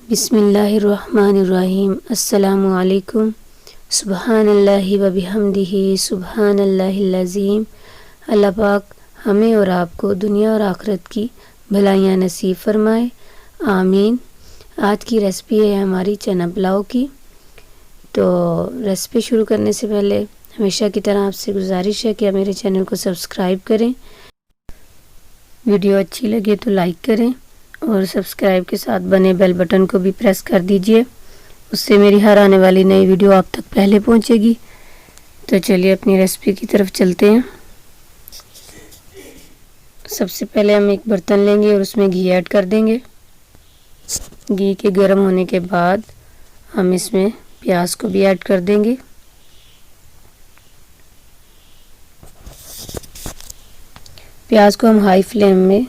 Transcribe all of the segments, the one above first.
बिस्मिल्लाहिर्रहमानिर्रहीम। अस्सलामु अलैकुम। सुबहानल्लाहि व बिहम्दिही सुबहानल्लाहिल अज़ीम। अल्लाह पाक हमें और आपको दुनिया और आखिरत की भलाइयाँ नसीब फरमाए, आमीन। आज की रेसिपी है हमारी चना पुलाव की। तो रेसिपी शुरू करने से पहले हमेशा की तरह आपसे गुजारिश है कि आप मेरे चैनल को सब्सक्राइब करें, वीडियो अच्छी लगे तो लाइक करें और सब्सक्राइब के साथ बने बेल बटन को भी प्रेस कर दीजिए। उससे मेरी हर आने वाली नई वीडियो आप तक पहले पहुंचेगी। तो चलिए अपनी रेसिपी की तरफ चलते हैं। सबसे पहले हम एक बर्तन लेंगे और उसमें घी ऐड कर देंगे। घी के गर्म होने के बाद हम इसमें प्याज को भी ऐड कर देंगे। प्याज को हम हाई फ्लेम में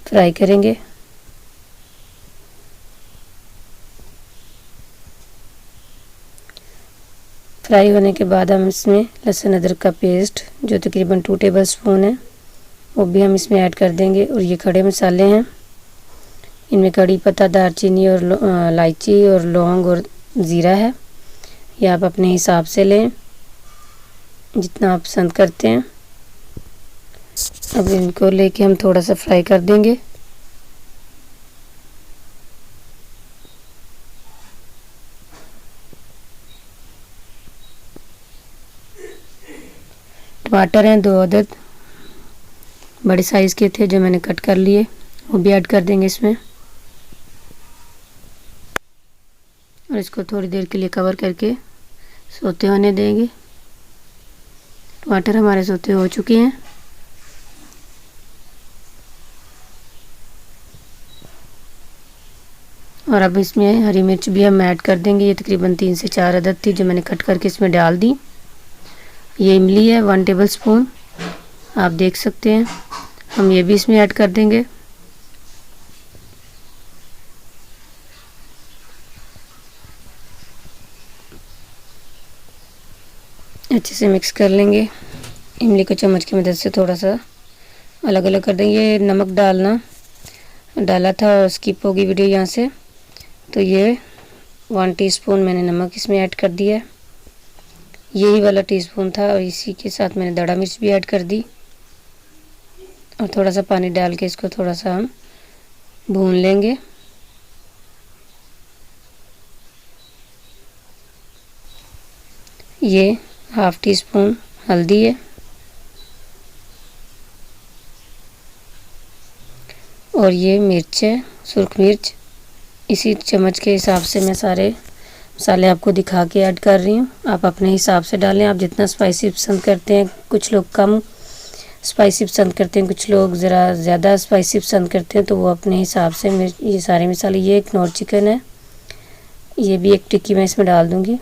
फ्राई करेंगे। फ्राई होने के बाद हम इसमें लहसुन अदरक का पेस्ट जो तकरीबन 2 टेबल स्पून है वो भी हम इसमें ऐड कर देंगे। और ये खड़े मसाले हैं, इनमें कड़ी पत्ता, दालचीनी और इलायची और लौंग और ज़ीरा है। ये आप अपने हिसाब से लें जितना आप पसंद करते हैं। अब इनको लेके हम थोड़ा सा फ्राई कर देंगे। टमाटर हैं 2 अदद, बड़े साइज़ के थे जो मैंने कट कर लिए, वो भी ऐड कर देंगे इसमें। और इसको थोड़ी देर के लिए कवर करके सोते होने देंगे। टमाटर हमारे सोते हो चुके हैं। और अब इसमें हरी मिर्च भी हम ऐड कर देंगे। ये तकरीबन 3 से 4 अदद थी जो मैंने कट करके इसमें डाल दी। ये इमली है 1 टेबल स्पून, आप देख सकते हैं। हम ये भी इसमें ऐड कर देंगे। अच्छे से मिक्स कर लेंगे। इमली को चम्मच की मदद से थोड़ा सा अलग अलग कर देंगे। नमक डाला था और स्किप होगी वीडियो यहाँ से, तो ये 1 टीस्पून मैंने नमक इसमें ऐड कर दिया है। यही वाला टीस्पून था और इसी के साथ मैंने दड़ा मिर्च भी ऐड कर दी। और थोड़ा सा पानी डाल के इसको थोड़ा सा हम भून लेंगे। ये 1/2 टीस्पून हल्दी है और ये मिर्च है, सुर्ख मिर्च। इसी चम्मच के हिसाब से मैं सारे मसाले आपको दिखा के ऐड कर रही हूँ। आप अपने हिसाब से डालें, आप जितना स्पाइसी पसंद करते हैं। कुछ लोग कम स्पाइसी पसंद करते हैं, कुछ लोग ज़रा ज़्यादा स्पाइसी पसंद करते हैं, तो वो अपने हिसाब से ये सारे मसाले। ये एक नॉट चिकन है, ये भी एक टिक्की मैं इसमें डाल दूँगी।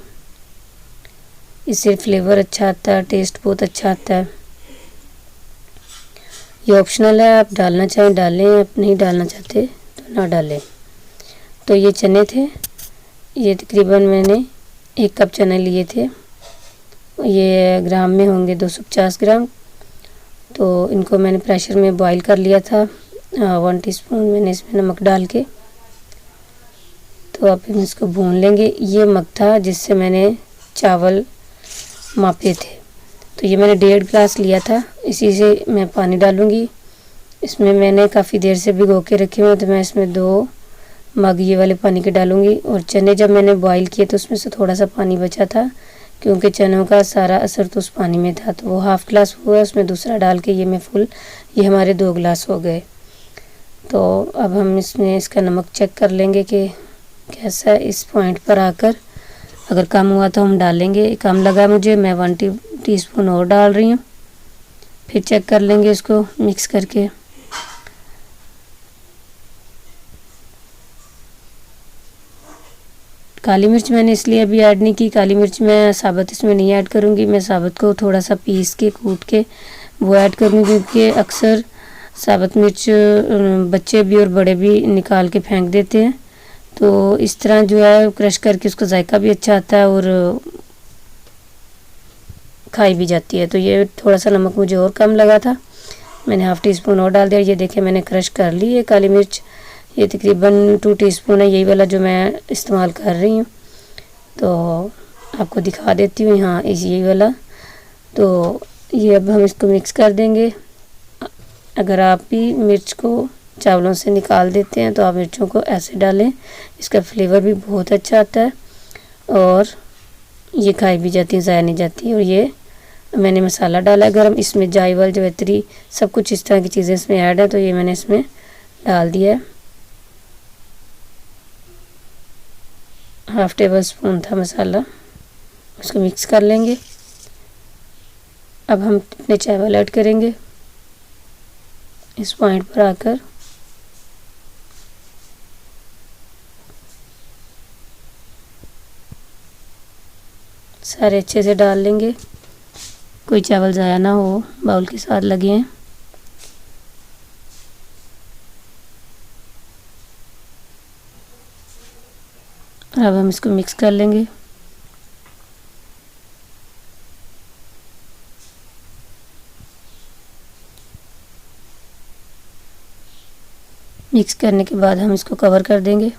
इससे फ्लेवर अच्छा आता है, टेस्ट बहुत अच्छा आता है। ये ऑप्शनल है, आप डालना चाहें डालें, आप नहीं डालना चाहते तो ना डालें। तो ये चने थे, ये तकरीबन मैंने 1 कप चने लिए थे। ये ग्राम में होंगे 250 ग्राम। तो इनको मैंने प्रेशर में बॉईल कर लिया था। 1 टीस्पून मैंने इसमें नमक डाल के। तो अब हम इसको भून लेंगे। ये मग था जिससे मैंने चावल मापे थे, तो ये मैंने 1.5 गिलास लिया था। इसी से मैं पानी डालूँगी। इसमें मैंने काफ़ी देर से भिगो के रखे हुए, तो मैं इसमें 2 मग ये वाले पानी के डालूँगी। और चने जब मैंने बॉईल किए तो उसमें से थोड़ा सा पानी बचा था, क्योंकि चनों का सारा असर तो उस पानी में था। तो वो 1/2 गिलास हुआ, उसमें दूसरा डाल के ये मैं फुल, ये हमारे 2 गिलास हो गए। तो अब हम इसमें इसका नमक चेक कर लेंगे कि कैसा है। इस पॉइंट पर आकर अगर कम हुआ तो हम डालेंगे, कम लगा मुझे, मैं 1 टीस्पून और डाल रही हूँ। फिर चेक कर लेंगे इसको मिक्स करके। काली मिर्च मैंने इसलिए अभी ऐड नहीं की, काली मिर्च मैं साबुत इसमें नहीं ऐड करूँगी। मैं साबुत को थोड़ा सा पीस के कूट के वो ऐड करूँगी, क्योंकि अक्सर साबुत मिर्च बच्चे भी और बड़े भी निकाल के फेंक देते हैं। तो इस तरह जो है क्रश करके उसका जायका भी अच्छा आता है और खाई भी जाती है। तो ये थोड़ा सा नमक मुझे और कम लगा था, मैंने 1/2 टीस्पून और डाल दिया। ये देखिए मैंने क्रश कर ली है काली मिर्च, ये तकरीबन 2 टीस्पून है, यही वाला जो मैं इस्तेमाल कर रही हूँ। तो आपको दिखा देती हूँ, यहाँ यही वाला। तो ये अब हम इसको मिक्स कर देंगे। अगर आप भी मिर्च को चावलों से निकाल देते हैं तो आप मिर्चों को ऐसे डालें, इसका फ्लेवर भी बहुत अच्छा आता है और ये खाई भी जाती है, ज़ाया नहीं जाती। और ये मैंने मसाला डाला है गरम, इसमें जायफल जवित्री सब कुछ इस तरह की चीज़ें इसमें ऐड है, तो ये मैंने इसमें डाल दिया है। 1/2 टेबल स्पून था मसाला, उसको मिक्स कर लेंगे। अब हम अपने चावल ऐड करेंगे इस पॉइंट पर आकर। सारे अच्छे से डाल लेंगे, कोई चावल ज़ाया ना हो, बाउल के साथ लगे हैं। अब हम इसको मिक्स कर लेंगे। मिक्स करने के बाद हम इसको कवर कर देंगे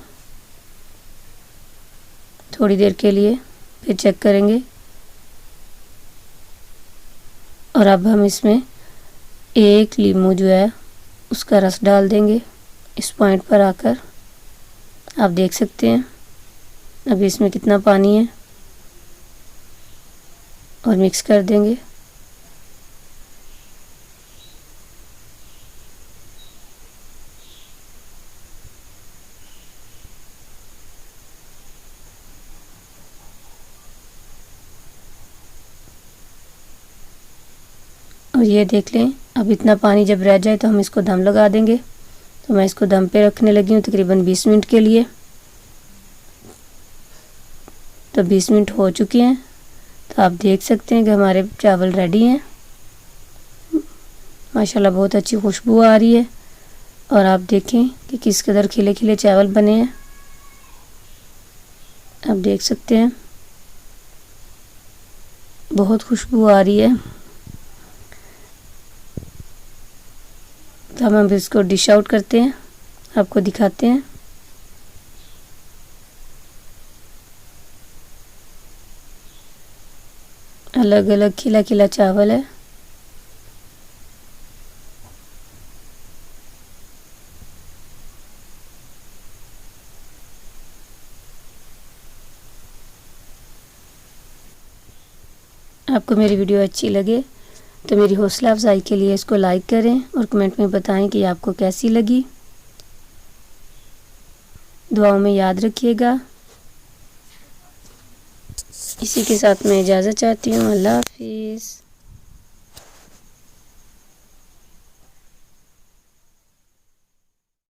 थोड़ी देर के लिए, फिर चेक करेंगे। और अब हम इसमें 1 लीमू जो है उसका रस डाल देंगे इस पॉइंट पर आकर। आप देख सकते हैं अभी इसमें कितना पानी है, और मिक्स कर देंगे। और ये देख लें, अब इतना पानी जब रह जाए तो हम इसको दम लगा देंगे। तो मैं इसको दम पे रखने लगी हूँ तकरीबन 20 मिनट के लिए। तो 20 मिनट हो चुके हैं, तो आप देख सकते हैं कि हमारे चावल रेडी हैं। माशाल्लाह बहुत अच्छी खुशबू आ रही है। और आप देखें कि किस कदर खिले खिले चावल बने हैं, आप देख सकते हैं बहुत खुशबू आ रही है। तो हम इसको डिश आउट करते हैं, आपको दिखाते हैं। अलग अलग खिला खिला चावल है। आपको मेरी वीडियो अच्छी लगे तो मेरी हौसला अफजाई के लिए इसको लाइक करें और कमेंट में बताएं कि आपको कैसी लगी। दुआओं में याद रखिएगा। इसी के साथ मैं इजाज़त चाहती हूँ। अल्लाह हाफिज़।